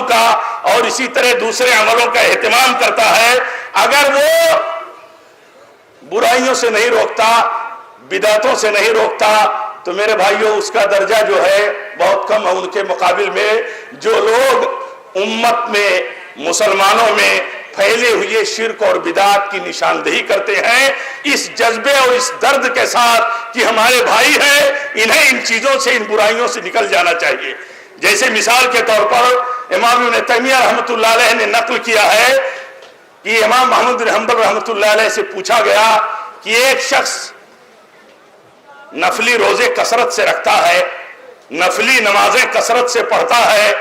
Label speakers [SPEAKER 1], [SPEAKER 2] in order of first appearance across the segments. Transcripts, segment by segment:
[SPEAKER 1] نمازوں کا اور اسی طرح دوسرے عملوں کا اہتمام کرتا ہے، اگر وہ برائیوں سے نہیں روکتا، بدعتوں سے نہیں روکتا، تو میرے بھائیوں اس کا درجہ جو ہے بہت کم ہے ان کے مقابل میں جو لوگ امت میں مسلمانوں میں پھیلے ہوئے شرک اور بدعت کی نشاندہی کرتے ہیں، اس جذبے اور اس درد کے ساتھ کہ ہمارے بھائی ہیں، انہیں ان چیزوں سے، ان برائیوں سے نکل جانا چاہیے۔ جیسے مثال کے طور پر امام ابن تیمیہ رحمۃ اللہ علیہ نے نقل کیا ہے کہ امام محمد بن حنبل رحمۃ اللہ علیہ سے پوچھا گیا کہ ایک شخص نفلی روزے کثرت سے رکھتا ہے، نفلی نمازیں کثرت سے پڑھتا ہے،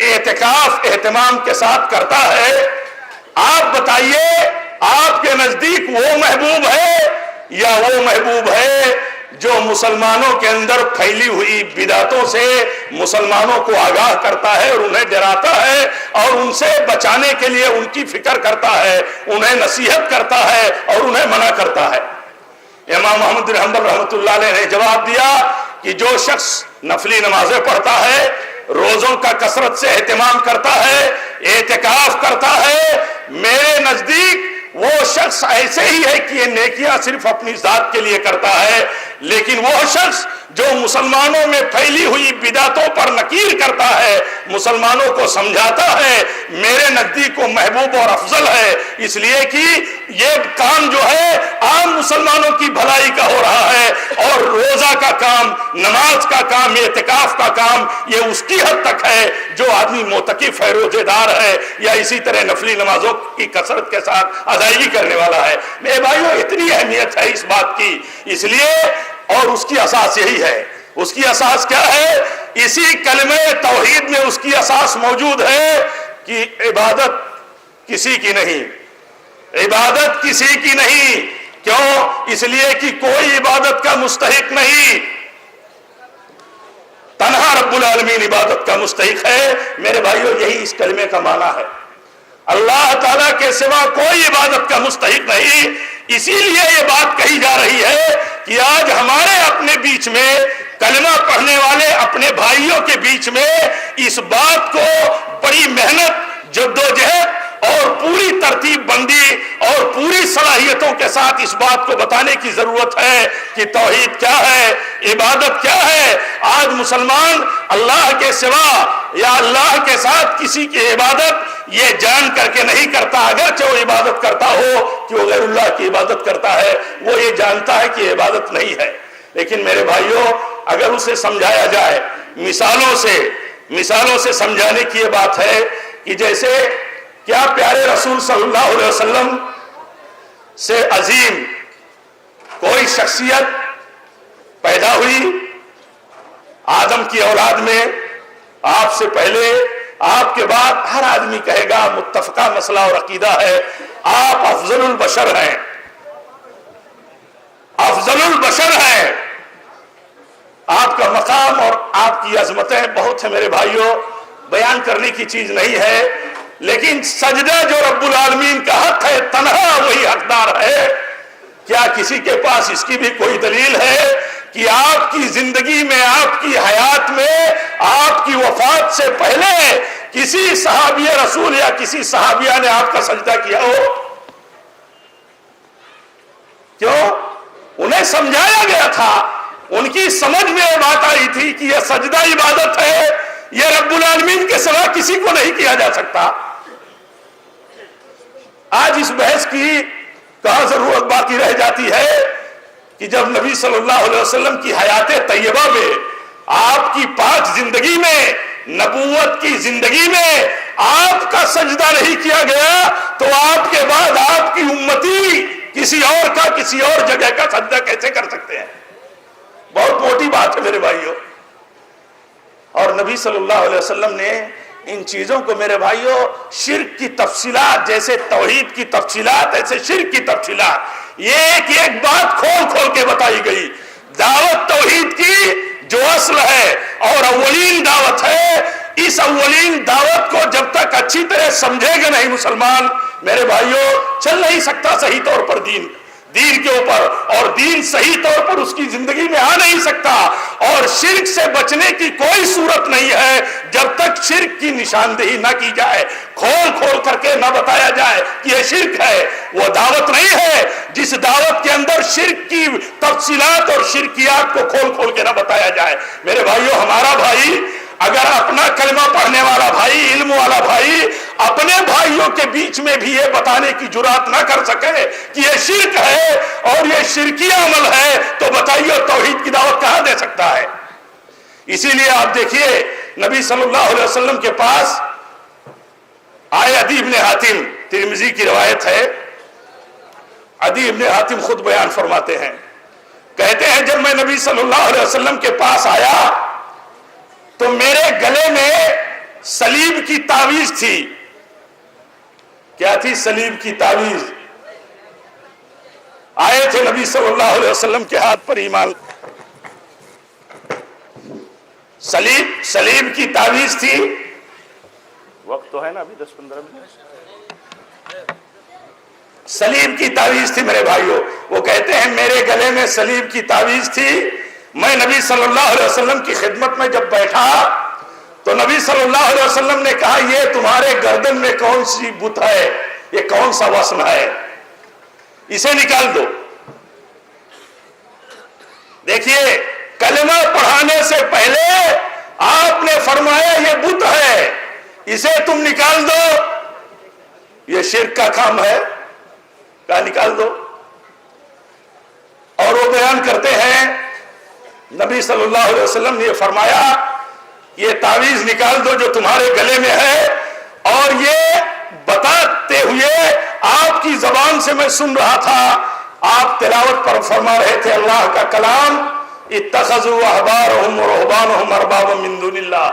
[SPEAKER 1] اعتکاف اہتمام کے ساتھ کرتا ہے، آپ بتائیے آپ کے نزدیک وہ محبوب ہے یا وہ محبوب ہے جو مسلمانوں کے اندر پھیلی ہوئی بدعتوں سے مسلمانوں کو آگاہ کرتا ہے اور انہیں ڈراتا ہے اور ان سے بچانے کے لیے ان کی فکر کرتا ہے، انہیں نصیحت کرتا ہے اور انہیں منع کرتا ہے؟ امام محمد بن حنبل رحمۃ اللہ علیہ نے جواب دیا کہ جو شخص نفلی نمازیں پڑھتا ہے، روزوں کا کثرت سے اہتمام کرتا ہے، اعتکاف کرتا ہے، میرے نزدیک وہ شخص ایسے ہی ہے کہ یہ نیکیاں صرف اپنی ذات کے لیے کرتا ہے، لیکن وہ شخص جو مسلمانوں میں پھیلی ہوئی بدعتوں پر نکیر کرتا ہے، مسلمانوں کو سمجھاتا ہے، میرے نزدیک وہ محبوب اور افضل ہے، اس لیے کہ یہ کام جو ہے عام مسلمانوں کی بھلائی کا ہو رہا ہے، اور روزہ کا کام، نماز کا کام، اعتکاف کا کام یہ اس کی حد تک ہے جو آدمی معتکف ہے، روزے دار ہے، یا اسی طرح نفلی نمازوں کی کثرت کے ساتھ ادائیگی کرنے والا ہے۔ میرے بھائیوں اتنی اہمیت ہے اس بات کی، اس لیے، اور اس کی اساس یہی ہے۔ اس کی اساس کیا ہے؟ اسی کلمہ توحید میں اس کی اساس موجود ہے کہ عبادت کسی کی نہیں، عبادت کسی کی نہیں۔ کیوں؟ اس لیے کہ کوئی عبادت کا مستحق نہیں، تنہا رب العالمین عبادت کا مستحق ہے۔ میرے بھائیوں یہی اس کلمے کا معنی ہے، اللہ تعالیٰ کے سوا کوئی عبادت کا مستحق نہیں۔ اسی لیے یہ بات کہی جا رہی ہے کہ آج ہمارے اپنے بیچ میں، کلمہ پڑھنے والے اپنے بھائیوں کے بیچ میں اس بات کو بڑی محنت، جدوجہد اور پوری ترتیب بندی اور پوری صلاحیتوں کے ساتھ اس بات کو بتانے کی ضرورت ہے کہ توحید کیا ہے، عبادت کیا ہے۔ آج مسلمان اللہ کے سوا یا اللہ کے ساتھ کسی کی عبادت یہ جان کر کے نہیں کرتا، اگرچہ وہ عبادت کرتا ہو کہ وہ غیر اللہ کی عبادت کرتا ہے، وہ یہ جانتا ہے کہ عبادت نہیں ہے۔ لیکن میرے بھائیوں اگر اسے سمجھایا جائے مثالوں سے سمجھانے کی یہ بات ہے کہ جیسے کیا پیارے رسول صلی اللہ علیہ وسلم سے عظیم کوئی شخصیت پیدا ہوئی آدم کی اولاد میں؟ آپ سے پہلے، آپ کے بعد ہر آدمی کہے گا، متفقہ مسئلہ اور عقیدہ ہے، آپ افضل البشر ہیں، افضل البشر ہیں۔ آپ کا مقام اور آپ کی عظمتیں بہت ہیں میرے بھائیوں، بیان کرنے کی چیز نہیں ہے، لیکن سجدہ جو رب العالمین کا حق ہے تنہا وہی حقدار ہے۔ کیا کسی کے پاس اس کی بھی کوئی دلیل ہے کہ آپ کی زندگی میں، آپ کی حیات میں، آپ کی وفات سے پہلے کسی صحابی رسول یا کسی صحابیہ نے آپ کا سجدہ کیا ہو؟ کیوں؟ انہیں سمجھایا گیا تھا، ان کی سمجھ میں یہ بات آئی تھی کہ یہ سجدہ عبادت ہے، یہ رب العالمین کے سوا کسی کو نہیں کیا جا سکتا۔ آج اس بحث کی کہاں ضرورت باقی رہ جاتی ہے کہ جب نبی صلی اللہ علیہ وسلم کی حیات طیبہ میں، آپ کی پاک زندگی میں، نبوت کی زندگی میں آپ کا سجدہ نہیں کیا گیا تو آپ کے بعد آپ کی امتی کسی اور کا، کسی اور جگہ کا سجدہ کیسے کر سکتے ہیں؟ بہت موٹی بات ہے میرے بھائیوں۔ اور نبی صلی اللہ علیہ وسلم نے ان چیزوں کو میرے بھائیوں، شرک کی تفصیلات، جیسے توحید کی تفصیلات ایسے شرک کی تفصیلات، یہ ایک ایک بات کھول کھول کے بتائی گئی۔ دعوت توحید کی جو اصل ہے اور اولین دعوت ہے، اس اولین دعوت کو جب تک اچھی طرح سمجھے گا نہیں مسلمان، میرے بھائیوں چل نہیں سکتا صحیح طور پر دین۔ دین کے اوپر، اور دین صحیح طور پر اس کی زندگی میں آ نہیں سکتا، اور شرک سے بچنے کی کوئی صورت نہیں ہے جب تک شرک کی نشاندہی نہ کی جائے، کھول کھول کر کے نہ بتایا جائے کہ یہ شرک ہے۔ وہ دعوت نہیں ہے جس دعوت کے اندر شرک کی تفصیلات اور شرکیات کو کھول کھول کے نہ بتایا جائے۔ میرے بھائیو، ہمارا بھائی اگر اپنا کلمہ پڑھنے والا بھائی، علم والا بھائی، اپنے بھائیوں کے بیچ میں بھی یہ بتانے کی جرات نہ کر سکے کہ یہ شرک ہے اور یہ شرکی عمل ہے، تو بتائیے توحید کی دعوت کہاں دے سکتا ہے؟ اسی لیے آپ دیکھیے نبی صلی اللہ علیہ وسلم کے پاس آئے عدی بن حاتم، ترمذی کی روایت ہے، عدی بن حاتم خود بیان فرماتے ہیں، کہتے ہیں جب میں نبی صلی اللہ علیہ وسلم کے پاس آیا تو میرے گلے میں صلیب کی تعویذ تھی۔ کیا تھی؟ صلیب کی تعویذ۔ آئے تھے نبی صلی اللہ علیہ وسلم کے ہاتھ پر ایمان، صلیب کی تعویذ تھی۔ وقت تو ہے نا ابھی 10-15 منٹ۔ صلیب کی تعویذ تھی میرے بھائیوں۔ وہ کہتے ہیں میرے گلے میں صلیب کی تعویذ تھی، میں نبی صلی اللہ علیہ وسلم کی خدمت میں جب بیٹھا تو نبی صلی اللہ علیہ وسلم نے کہا یہ تمہارے گردن میں کون سی بت ہے، یہ کون سا وسن ہے، اسے نکال دو۔ دیکھیے کلمہ پڑھانے سے پہلے آپ نے فرمایا یہ بت ہے، اسے تم نکال دو، یہ شرک کا کام ہے، کہا نکال دو۔ اور وہ بیان کرتے ہیں نبی صلی اللہ علیہ وسلم نے فرمایا یہ تعویذ نکال دو جو تمہارے گلے میں ہے، اور یہ بتاتے ہوئے آپ کی زبان سے میں سن رہا تھا، آپ تلاوت پر فرما رہے تھے اللہ کا کلام، اتخذوا احبارهم ورهبانهم اربابا من دون اللہ۔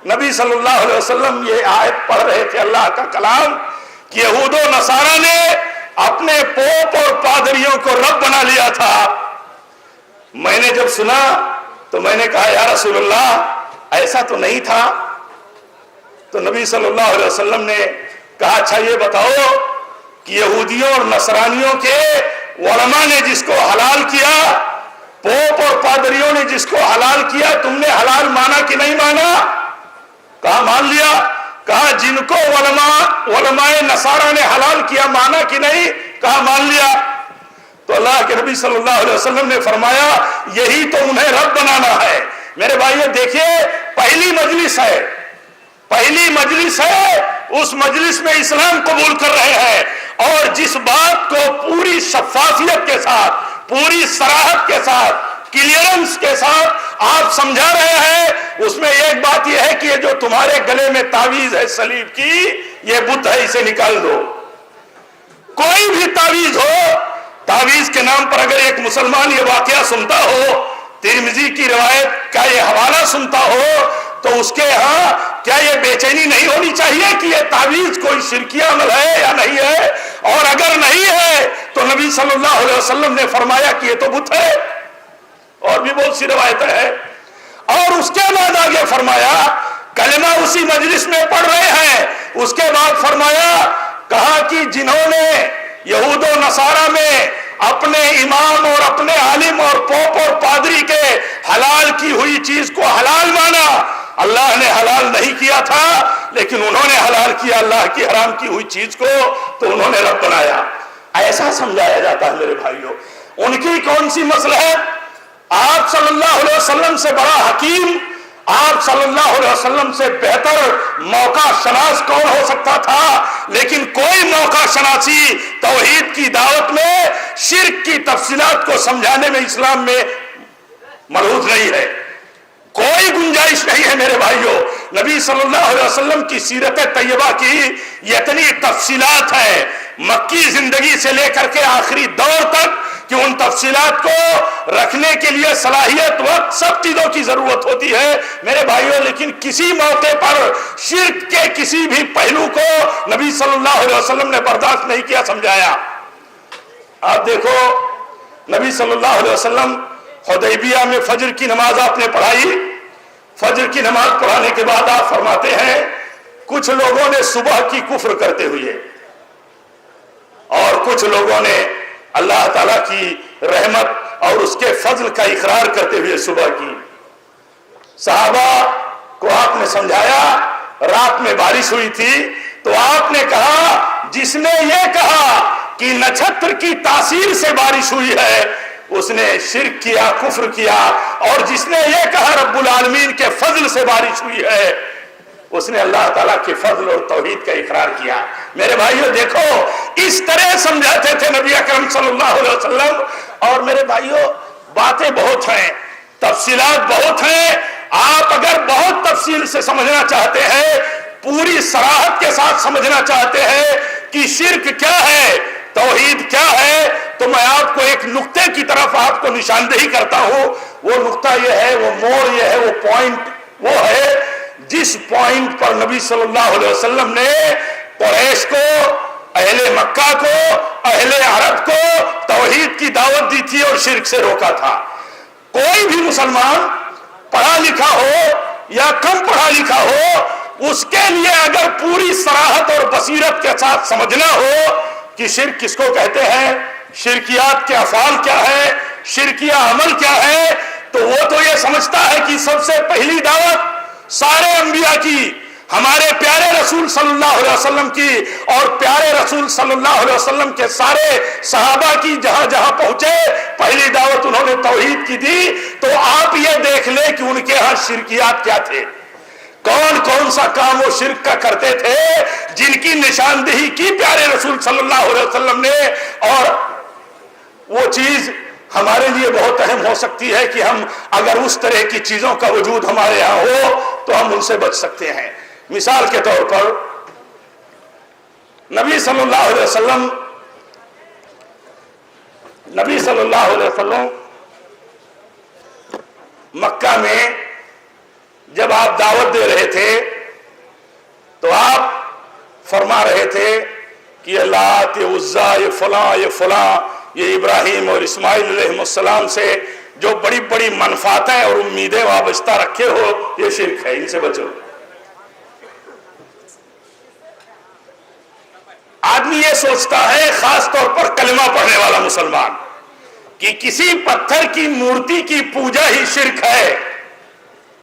[SPEAKER 1] نبی صلی اللہ علیہ وسلم یہ آیت پڑھ رہے تھے اللہ کا کلام کہ یہود و نصارہ نے اپنے پوپ اور پادریوں کو رب بنا لیا تھا۔ میں نے جب سنا تو میں نے کہا یا رسول اللہ ایسا تو نہیں تھا۔ تو نبی صلی اللہ علیہ وسلم نے کہا اچھا یہ بتاؤ کہ یہودیوں اور نصرانیوں کے علماء نے جس کو حلال کیا، پوپ اور پادریوں نے جس کو حلال کیا، تم نے حلال مانا کہ نہیں مانا؟ کہا مان لیا۔ کہا جن کو علماء نصارہ نے حلال کیا مانا کہ نہیں؟ کہا مان لیا۔ تو اللہ کے نبی صلی اللہ علیہ وسلم نے فرمایا یہی تو انہیں رب بنانا ہے۔ میرے بھائیو دیکھیے پہلی مجلس ہے، پہلی مجلس ہے، اس مجلس میں اسلام قبول کر رہے ہیں، اور جس بات کو پوری شفافیت کے ساتھ، پوری صراحت کے ساتھ، کلیئرنس کے ساتھ آپ سمجھا رہے ہیں، اس میں ایک بات یہ ہے کہ یہ جو تمہارے گلے میں تعویذ ہے صلیب کی، یہ بت ہے، اسے نکال دو۔ کوئی بھی تعویذ ہو، تعویذ کے نام پر اگر ایک مسلمان یہ واقعہ سنتا ہو، ترمذی کی روایت کا یہ حوالہ سنتا ہو، تو اس کے ہاں کیا یہ بے چینی نہیں ہونی چاہیے کہ یہ تعویذ کوئی شرکی عمل ہے یا نہیں ہے؟ اور اگر نہیں ہے تو نبی صلی اللہ علیہ وسلم نے فرمایا کہ یہ تو بت ہے، اور بھی بہت سی روایتیں ہیں۔ اور اس کے بعد آگے فرمایا کلمہ اسی مجلس میں پڑھ رہے ہیں، اس کے بعد فرمایا کہا کہ جنہوں نے یہود و نصارہ میں اپنے امام اور اپنے عالم اور پوپ اور پادری کے حلال کی ہوئی چیز کو حلال مانا، اللہ نے حلال نہیں کیا تھا لیکن انہوں نے حلال کیا اللہ کی حرام کی ہوئی چیز کو، تو انہوں نے رب بنایا۔ ایسا سمجھایا جاتا ہے میرے بھائیوں۔ ان کی کون سی مصلحت؟ آپ صلی اللہ علیہ وسلم سے بڑا حکیم، آپ صلی اللہ علیہ وسلم سے بہتر موقع شناس کون ہو سکتا تھا؟ لیکن کوئی موقع شناسی توحید کی دعوت میں شرک کی تفصیلات کو سمجھانے میں اسلام میں ملحوظ نہیں ہے، کوئی گنجائش نہیں ہے میرے بھائیوں۔ نبی صلی اللہ علیہ وسلم کی سیرت طیبہ کی یہ اتنی تفصیلات ہیں مکی زندگی سے لے کر کے آخری دور تک کہ ان تفصیلات کو رکھنے کے لیے صلاحیت، وقت، سب چیزوں کی ضرورت ہوتی ہے میرے بھائیوں۔ لیکن کسی موقع پر شرک کے کسی بھی پہلو کو نبی صلی اللہ علیہ وسلم نے برداشت نہیں کیا، سمجھایا۔ آپ دیکھو نبی صلی اللہ علیہ وسلم حدیبیہ میں فجر کی نماز آپ نے پڑھائی، فجر کی نماز پڑھانے کے بعد آپ فرماتے ہیں کچھ لوگوں نے صبح کی کفر کرتے ہوئے اور کچھ لوگوں نے اللہ تعالیٰ کی رحمت اور اس کے فضل کا اقرار کرتے ہوئے صبح کی. صحابہ کو آپ نے سمجھایا. رات میں بارش ہوئی تھی تو آپ نے کہا جس نے یہ کہا کہ نچھتر کی تاثیر سے بارش ہوئی ہے اس نے شرک کیا، کفر کیا، اور جس نے یہ کہا رب العالمین کے فضل سے بارش ہوئی ہے اس نے اللہ تعالیٰ کے فضل اور توحید کا اقرار کیا. میرے بھائیوں دیکھو اس طرح سمجھاتے تھے نبی اکرم صلی اللہ علیہ وسلم. اور میرے بھائیوں باتیں بہت ہیں، تفصیلات بہت ہیں. آپ اگر بہت تفصیل سے سمجھنا چاہتے ہیں، پوری صراحت کے ساتھ سمجھنا چاہتے ہیں کہ شرک کیا ہے، توحید کیا ہے، تو میں آپ کو ایک نقطے کی طرف آپ کو نشاندہی کرتا ہوں. وہ نقطہ یہ ہے، وہ موڑ یہ ہے، وہ پوائنٹ وہ ہے جس پوائنٹ پر نبی صلی اللہ علیہ وسلم نے قریش کو، اہل مکہ کو، اہل عرب کو توحید کی دعوت دی تھی اور شرک سے روکا تھا. کوئی بھی مسلمان پڑھا لکھا ہو یا کم پڑھا لکھا ہو، اس کے لیے اگر پوری صراحت اور بصیرت کے ساتھ سمجھنا ہو کہ شرک کس کو کہتے ہیں، شرکیات کے افعال کیا ہے، شرکیہ عمل کیا ہے، تو وہ تو یہ سمجھتا ہے کہ سب سے پہلی دعوت سارے انبیاء کی، ہمارے پیارے رسول صلی اللہ علیہ وسلم کی اور پیارے رسول صلی اللہ علیہ وسلم کے سارے صحابہ کی، جہاں جہاں پہنچے پہلی دعوت انہوں نے توحید کی دی. تو آپ یہ دیکھ لیں کہ ان کے ہاں شرکیات کیا تھے، کون کون سا کام وہ شرک کا کرتے تھے جن کی نشاندہی کی پیارے رسول صلی اللہ علیہ وسلم نے. اور وہ چیز ہمارے لیے بہت اہم ہو سکتی ہے کہ ہم اگر اس طرح کی چیزوں کا وجود ہمارے یہاں ہو تو ہم ان سے بچ سکتے ہیں. مثال کے طور پر نبی صلی اللہ علیہ وسلم مکہ میں جب آپ دعوت دے رہے تھے تو آپ فرما رہے تھے کہ یہ لات، یہ عزا، یہ فلاں، یہ ابراہیم اور اسماعیل علیہ السلام سے جو بڑی بڑی منفاتیں اور امیدیں وابستہ رکھے ہو یہ شرک ہے، ان سے بچو. آدمی یہ سوچتا ہے، خاص طور پر کلمہ پڑھنے والا مسلمان، کہ کسی پتھر کی مورتی کی پوجا ہی شرک ہے.